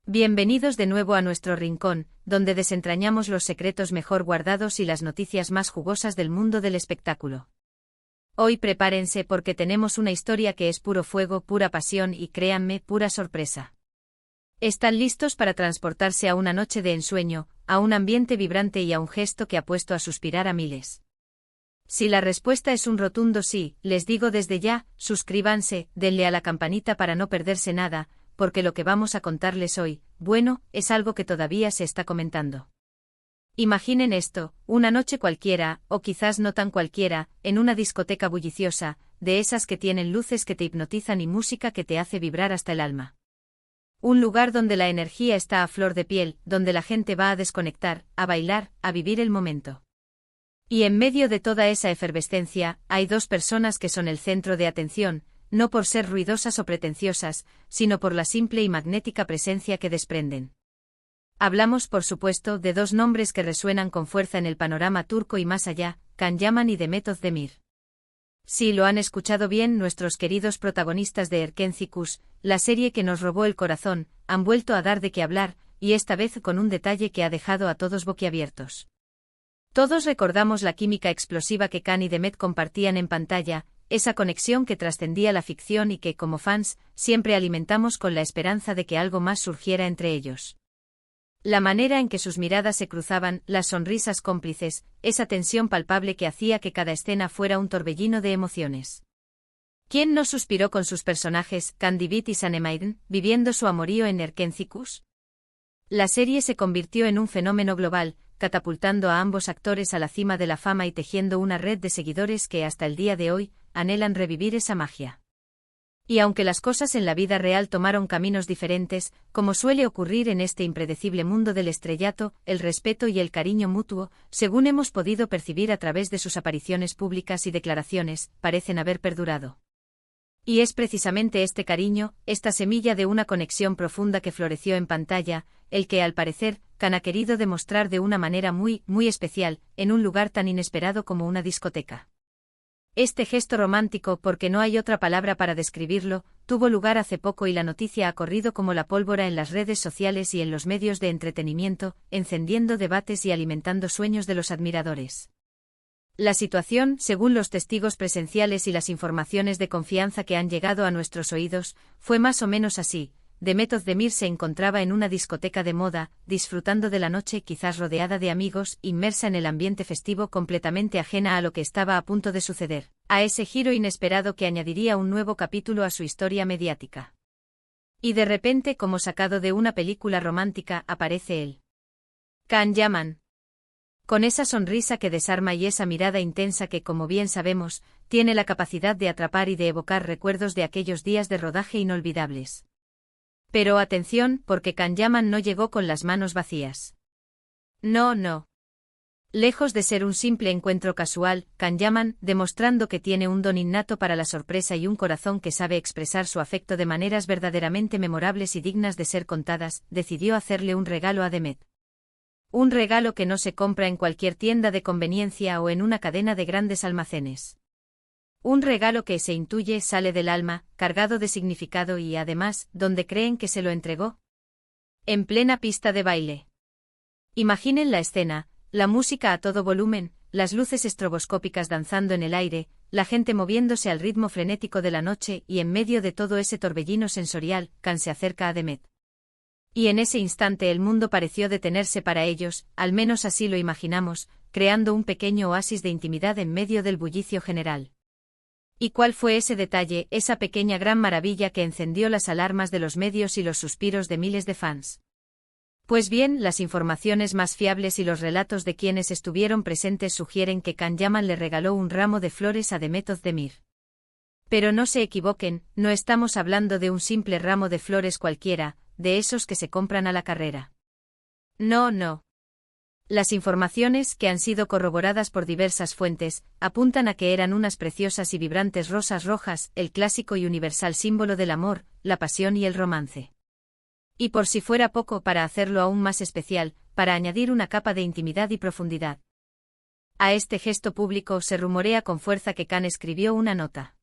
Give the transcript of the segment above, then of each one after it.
Bienvenidos de nuevo a nuestro rincón, donde desentrañamos los secretos mejor guardados y las noticias más jugosas del mundo del espectáculo. Hoy prepárense porque tenemos una historia que es puro fuego, pura pasión y, créanme, pura sorpresa. ¿Están listos para transportarse a una noche de ensueño, a un ambiente vibrante y a un gesto que ha puesto a suspirar a miles? Si la respuesta es un rotundo sí, les digo desde ya, suscríbanse, denle a la campanita para no perderse nada, porque lo que vamos a contarles hoy, bueno, es algo que todavía se está comentando. Imaginen esto, una noche cualquiera, o quizás no tan cualquiera, en una discoteca bulliciosa, de esas que tienen luces que te hipnotizan y música que te hace vibrar hasta el alma. Un lugar donde la energía está a flor de piel, donde la gente va a desconectar, a bailar, a vivir el momento. Y en medio de toda esa efervescencia, hay dos personas que son el centro de atención, no por ser ruidosas o pretenciosas, sino por la simple y magnética presencia que desprenden. Hablamos, por supuesto, de dos nombres que resuenan con fuerza en el panorama turco y más allá, Can Yaman y Demet Özdemir. Sí, lo han escuchado bien nuestros queridos protagonistas de Erkenci-Kuş, la serie que nos robó el corazón, han vuelto a dar de qué hablar, y esta vez con un detalle que ha dejado a todos boquiabiertos. Todos recordamos la química explosiva que Can y Demet compartían en pantalla, esa conexión que trascendía la ficción y que, como fans, siempre alimentamos con la esperanza de que algo más surgiera entre ellos. La manera en que sus miradas se cruzaban, las sonrisas cómplices, esa tensión palpable que hacía que cada escena fuera un torbellino de emociones. ¿Quién no suspiró con sus personajes, Can Divit y Sanemairen, viviendo su amorío en Erkenci-Kuş? La serie se convirtió en un fenómeno global, catapultando a ambos actores a la cima de la fama y tejiendo una red de seguidores que hasta el día de hoy anhelan revivir esa magia. Y aunque las cosas en la vida real tomaron caminos diferentes, como suele ocurrir en este impredecible mundo del estrellato, el respeto y el cariño mutuo, según hemos podido percibir a través de sus apariciones públicas y declaraciones, parecen haber perdurado. Y es precisamente este cariño, esta semilla de una conexión profunda que floreció en pantalla, el que al parecer, Can ha querido demostrar de una manera muy especial, en un lugar tan inesperado como una discoteca. Este gesto romántico, porque no hay otra palabra para describirlo, tuvo lugar hace poco y la noticia ha corrido como la pólvora en las redes sociales y en los medios de entretenimiento, encendiendo debates y alimentando sueños de los admiradores. La situación, según los testigos presenciales y las informaciones de confianza que han llegado a nuestros oídos, fue más o menos así. Demet Özdemir se encontraba en una discoteca de moda, disfrutando de la noche quizás rodeada de amigos, inmersa en el ambiente festivo completamente ajena a lo que estaba a punto de suceder, a ese giro inesperado que añadiría un nuevo capítulo a su historia mediática. Y de repente, como sacado de una película romántica, aparece él. Can Yaman. Con esa sonrisa que desarma y esa mirada intensa que, como bien sabemos, tiene la capacidad de atrapar y de evocar recuerdos de aquellos días de rodaje inolvidables. Pero atención, porque Can Yaman no llegó con las manos vacías. No. Lejos de ser un simple encuentro casual, Can Yaman, demostrando que tiene un don innato para la sorpresa y un corazón que sabe expresar su afecto de maneras verdaderamente memorables y dignas de ser contadas, decidió hacerle un regalo a Demet. Un regalo que no se compra en cualquier tienda de conveniencia o en una cadena de grandes almacenes. Un regalo que se intuye sale del alma, cargado de significado y, además, ¿dónde creen que se lo entregó? En plena pista de baile. Imaginen la escena, la música a todo volumen, las luces estroboscópicas danzando en el aire, la gente moviéndose al ritmo frenético de la noche y en medio de todo ese torbellino sensorial, Can se acerca a Demet. Y en ese instante el mundo pareció detenerse para ellos, al menos así lo imaginamos, creando un pequeño oasis de intimidad en medio del bullicio general. ¿Y cuál fue ese detalle, esa pequeña gran maravilla que encendió las alarmas de los medios y los suspiros de miles de fans? Pues bien, las informaciones más fiables y los relatos de quienes estuvieron presentes sugieren que Can Yaman le regaló un ramo de flores a Demet Özdemir. Pero no se equivoquen, no estamos hablando de un simple ramo de flores cualquiera, de esos que se compran a la carrera. No. Las informaciones, que han sido corroboradas por diversas fuentes, apuntan a que eran unas preciosas y vibrantes rosas rojas, el clásico y universal símbolo del amor, la pasión y el romance. Y por si fuera poco, para hacerlo aún más especial, para añadir una capa de intimidad y profundidad. A este gesto público se rumorea con fuerza que Can escribió una nota.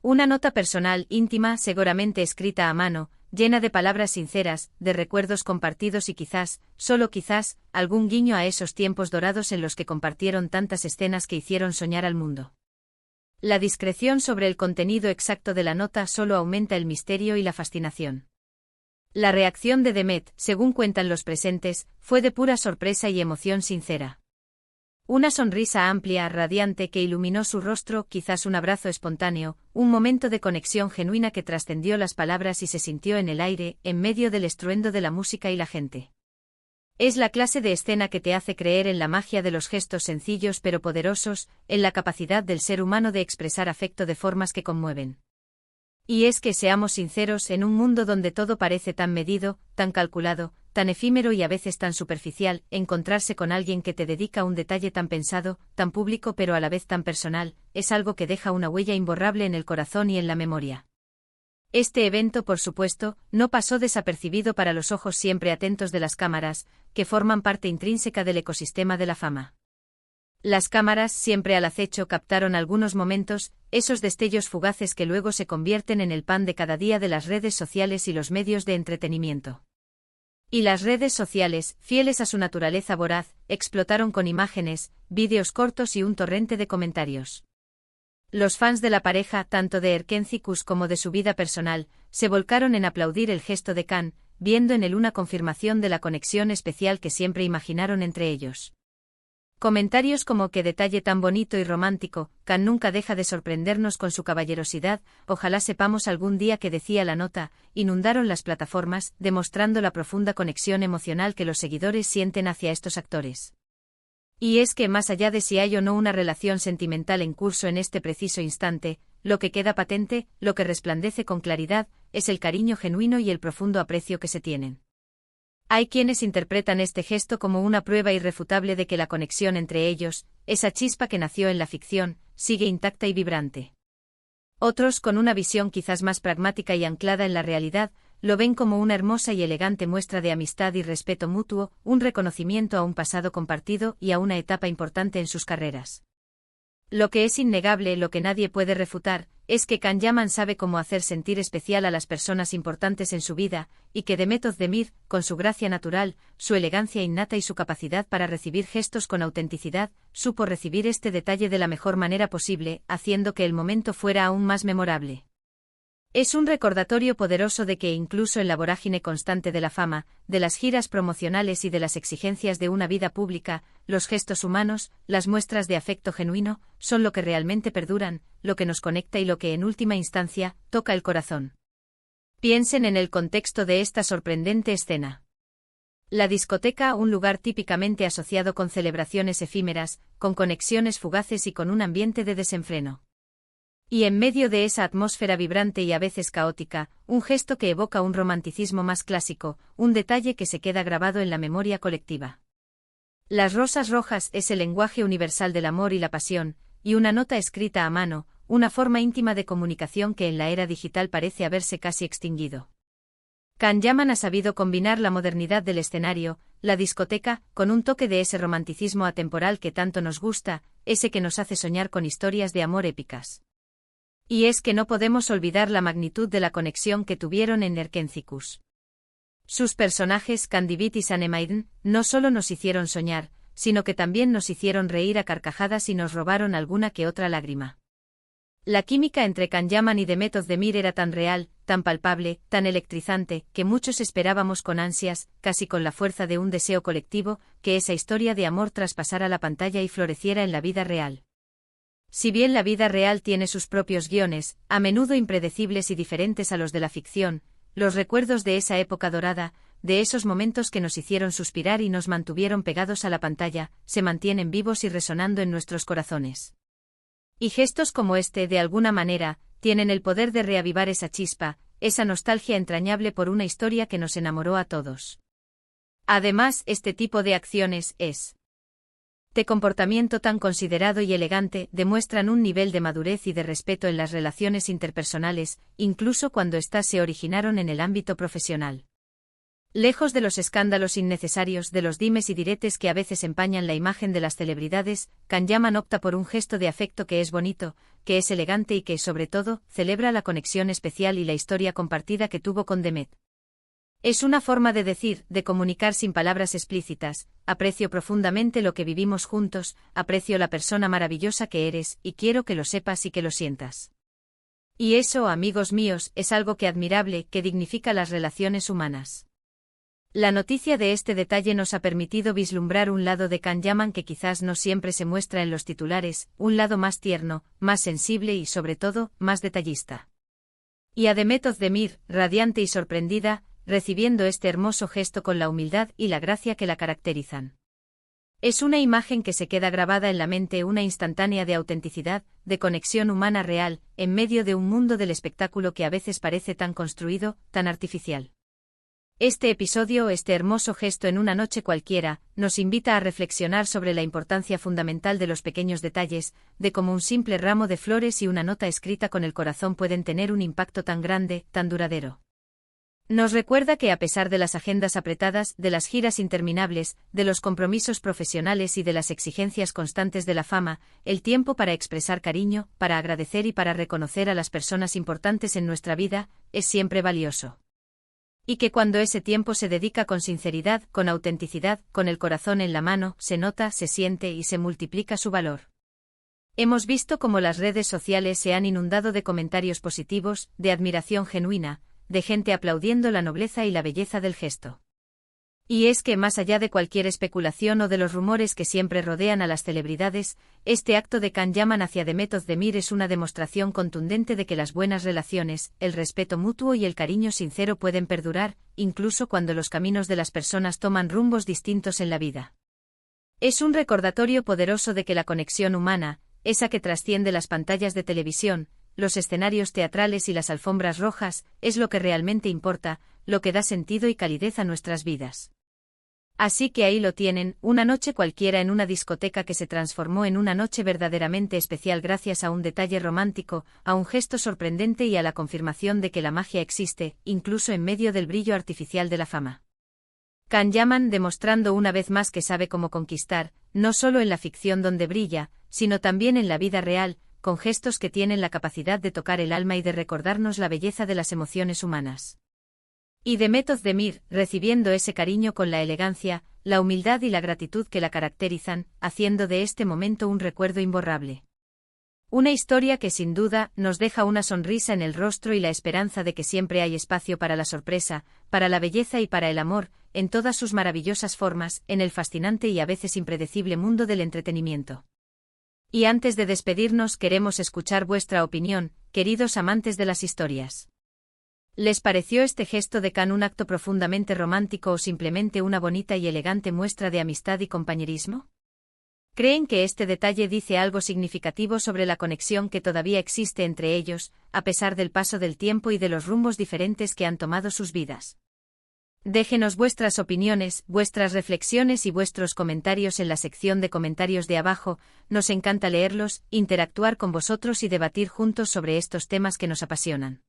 Una nota personal, íntima, seguramente escrita a mano, llena de palabras sinceras, de recuerdos compartidos y quizás, solo quizás, algún guiño a esos tiempos dorados en los que compartieron tantas escenas que hicieron soñar al mundo. La discreción sobre el contenido exacto de la nota solo aumenta el misterio y la fascinación. La reacción de Demet, según cuentan los presentes, fue de pura sorpresa y emoción sincera. Una sonrisa amplia, radiante que iluminó su rostro, quizás un abrazo espontáneo, un momento de conexión genuina que trascendió las palabras y se sintió en el aire, en medio del estruendo de la música y la gente. Es la clase de escena que te hace creer en la magia de los gestos sencillos pero poderosos, en la capacidad del ser humano de expresar afecto de formas que conmueven. Y es que seamos sinceros, en un mundo donde todo parece tan medido, tan calculado, tan efímero y a veces tan superficial, encontrarse con alguien que te dedica un detalle tan pensado, tan público pero a la vez tan personal, es algo que deja una huella imborrable en el corazón y en la memoria. Este evento, por supuesto, no pasó desapercibido para los ojos siempre atentos de las cámaras, que forman parte intrínseca del ecosistema de la fama. Las cámaras, siempre al acecho, captaron algunos momentos, esos destellos fugaces que luego se convierten en el pan de cada día de las redes sociales y los medios de entretenimiento. Y las redes sociales, fieles a su naturaleza voraz, explotaron con imágenes, vídeos cortos y un torrente de comentarios. Los fans de la pareja, tanto de Erkencikus como de su vida personal, se volcaron en aplaudir el gesto de Can, viendo en él una confirmación de la conexión especial que siempre imaginaron entre ellos. Comentarios como «qué detalle tan bonito y romántico», Can nunca deja de sorprendernos con su caballerosidad, «ojalá sepamos algún día qué decía la nota», inundaron las plataformas, demostrando la profunda conexión emocional que los seguidores sienten hacia estos actores. Y es que más allá de si hay o no una relación sentimental en curso en este preciso instante, lo que queda patente, lo que resplandece con claridad, es el cariño genuino y el profundo aprecio que se tienen. Hay quienes interpretan este gesto como una prueba irrefutable de que la conexión entre ellos, esa chispa que nació en la ficción, sigue intacta y vibrante. Otros, con una visión quizás más pragmática y anclada en la realidad, lo ven como una hermosa y elegante muestra de amistad y respeto mutuo, un reconocimiento a un pasado compartido y a una etapa importante en sus carreras. Lo que es innegable, lo que nadie puede refutar, es que Can Yaman sabe cómo hacer sentir especial a las personas importantes en su vida, y que Demet Özdemir, con su gracia natural, su elegancia innata y su capacidad para recibir gestos con autenticidad, supo recibir este detalle de la mejor manera posible, haciendo que el momento fuera aún más memorable. Es un recordatorio poderoso de que incluso en la vorágine constante de la fama, de las giras promocionales y de las exigencias de una vida pública, los gestos humanos, las muestras de afecto genuino, son lo que realmente perduran, lo que nos conecta y lo que en última instancia, toca el corazón. Piensen en el contexto de esta sorprendente escena. La discoteca, un lugar típicamente asociado con celebraciones efímeras, con conexiones fugaces y con un ambiente de desenfreno. Y en medio de esa atmósfera vibrante y a veces caótica, un gesto que evoca un romanticismo más clásico, un detalle que se queda grabado en la memoria colectiva. Las rosas rojas es el lenguaje universal del amor y la pasión, y una nota escrita a mano, una forma íntima de comunicación que en la era digital parece haberse casi extinguido. Can Yaman ha sabido combinar la modernidad del escenario, la discoteca, con un toque de ese romanticismo atemporal que tanto nos gusta, ese que nos hace soñar con historias de amor épicas. Y es que no podemos olvidar la magnitud de la conexión que tuvieron en Erkencikus. Sus personajes, Candivit y Sanemaiden, no solo nos hicieron soñar, sino que también nos hicieron reír a carcajadas y nos robaron alguna que otra lágrima. La química entre Can Yaman y Demet Özdemir era tan real, tan palpable, tan electrizante, que muchos esperábamos con ansias, casi con la fuerza de un deseo colectivo, que esa historia de amor traspasara la pantalla y floreciera en la vida real. Si bien la vida real tiene sus propios guiones, a menudo impredecibles y diferentes a los de la ficción, los recuerdos de esa época dorada, de esos momentos que nos hicieron suspirar y nos mantuvieron pegados a la pantalla, se mantienen vivos y resonando en nuestros corazones. Y gestos como este, de alguna manera, tienen el poder de reavivar esa chispa, esa nostalgia entrañable por una historia que nos enamoró a todos. Además, este tipo de acciones de comportamiento tan considerado y elegante demuestran un nivel de madurez y de respeto en las relaciones interpersonales, incluso cuando éstas se originaron en el ámbito profesional. Lejos de los escándalos innecesarios, de los dimes y diretes que a veces empañan la imagen de las celebridades, Can Yaman opta por un gesto de afecto que es bonito, que es elegante y que, sobre todo, celebra la conexión especial y la historia compartida que tuvo con Demet. Es una forma de decir, de comunicar sin palabras explícitas: aprecio profundamente lo que vivimos juntos, aprecio la persona maravillosa que eres, y quiero que lo sepas y que lo sientas. Y eso, amigos míos, es algo que admirable, que dignifica las relaciones humanas. La noticia de este detalle nos ha permitido vislumbrar un lado de Can Yaman que quizás no siempre se muestra en los titulares, un lado más tierno, más sensible y, sobre todo, más detallista. Y a Demet Özdemir, radiante y sorprendida, recibiendo este hermoso gesto con la humildad y la gracia que la caracterizan. Es una imagen que se queda grabada en la mente, una instantánea de autenticidad, de conexión humana real, en medio de un mundo del espectáculo que a veces parece tan construido, tan artificial. Este episodio, este hermoso gesto en una noche cualquiera, nos invita a reflexionar sobre la importancia fundamental de los pequeños detalles, de cómo un simple ramo de flores y una nota escrita con el corazón pueden tener un impacto tan grande, tan duradero. Nos recuerda que a pesar de las agendas apretadas, de las giras interminables, de los compromisos profesionales y de las exigencias constantes de la fama, el tiempo para expresar cariño, para agradecer y para reconocer a las personas importantes en nuestra vida, es siempre valioso. Y que cuando ese tiempo se dedica con sinceridad, con autenticidad, con el corazón en la mano, se nota, se siente y se multiplica su valor. Hemos visto cómo las redes sociales se han inundado de comentarios positivos, de admiración genuina, de gente aplaudiendo la nobleza y la belleza del gesto. Y es que más allá de cualquier especulación o de los rumores que siempre rodean a las celebridades, este acto de Can Yaman hacia Demet Özdemir es una demostración contundente de que las buenas relaciones, el respeto mutuo y el cariño sincero pueden perdurar, incluso cuando los caminos de las personas toman rumbos distintos en la vida. Es un recordatorio poderoso de que la conexión humana, esa que trasciende las pantallas de televisión, los escenarios teatrales y las alfombras rojas, es lo que realmente importa, lo que da sentido y calidez a nuestras vidas. Así que ahí lo tienen, una noche cualquiera en una discoteca que se transformó en una noche verdaderamente especial gracias a un detalle romántico, a un gesto sorprendente y a la confirmación de que la magia existe, incluso en medio del brillo artificial de la fama. Can Yaman demostrando una vez más que sabe cómo conquistar, no solo en la ficción donde brilla, sino también en la vida real, con gestos que tienen la capacidad de tocar el alma y de recordarnos la belleza de las emociones humanas. Y Demet Özdemir, recibiendo ese cariño con la elegancia, la humildad y la gratitud que la caracterizan, haciendo de este momento un recuerdo imborrable. Una historia que sin duda nos deja una sonrisa en el rostro y la esperanza de que siempre hay espacio para la sorpresa, para la belleza y para el amor, en todas sus maravillosas formas, en el fascinante y a veces impredecible mundo del entretenimiento. Y antes de despedirnos queremos escuchar vuestra opinión, queridos amantes de las historias. ¿Les pareció este gesto de Can un acto profundamente romántico o simplemente una bonita y elegante muestra de amistad y compañerismo? ¿Creen que este detalle dice algo significativo sobre la conexión que todavía existe entre ellos, a pesar del paso del tiempo y de los rumbos diferentes que han tomado sus vidas? Déjenos vuestras opiniones, vuestras reflexiones y vuestros comentarios en la sección de comentarios de abajo, nos encanta leerlos, interactuar con vosotros y debatir juntos sobre estos temas que nos apasionan.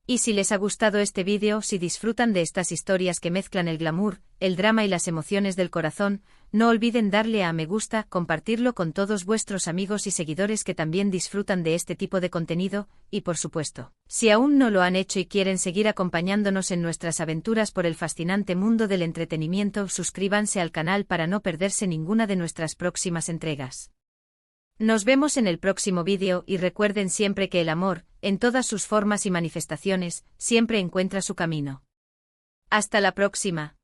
Y si les ha gustado este vídeo, si disfrutan de estas historias que mezclan el glamour, el drama y las emociones del corazón, no olviden darle a me gusta, compartirlo con todos vuestros amigos y seguidores que también disfrutan de este tipo de contenido, y por supuesto, si aún no lo han hecho y quieren seguir acompañándonos en nuestras aventuras por el fascinante mundo del entretenimiento, suscríbanse al canal para no perderse ninguna de nuestras próximas entregas. Nos vemos en el próximo vídeo y recuerden siempre que el amor, en todas sus formas y manifestaciones, siempre encuentra su camino. Hasta la próxima.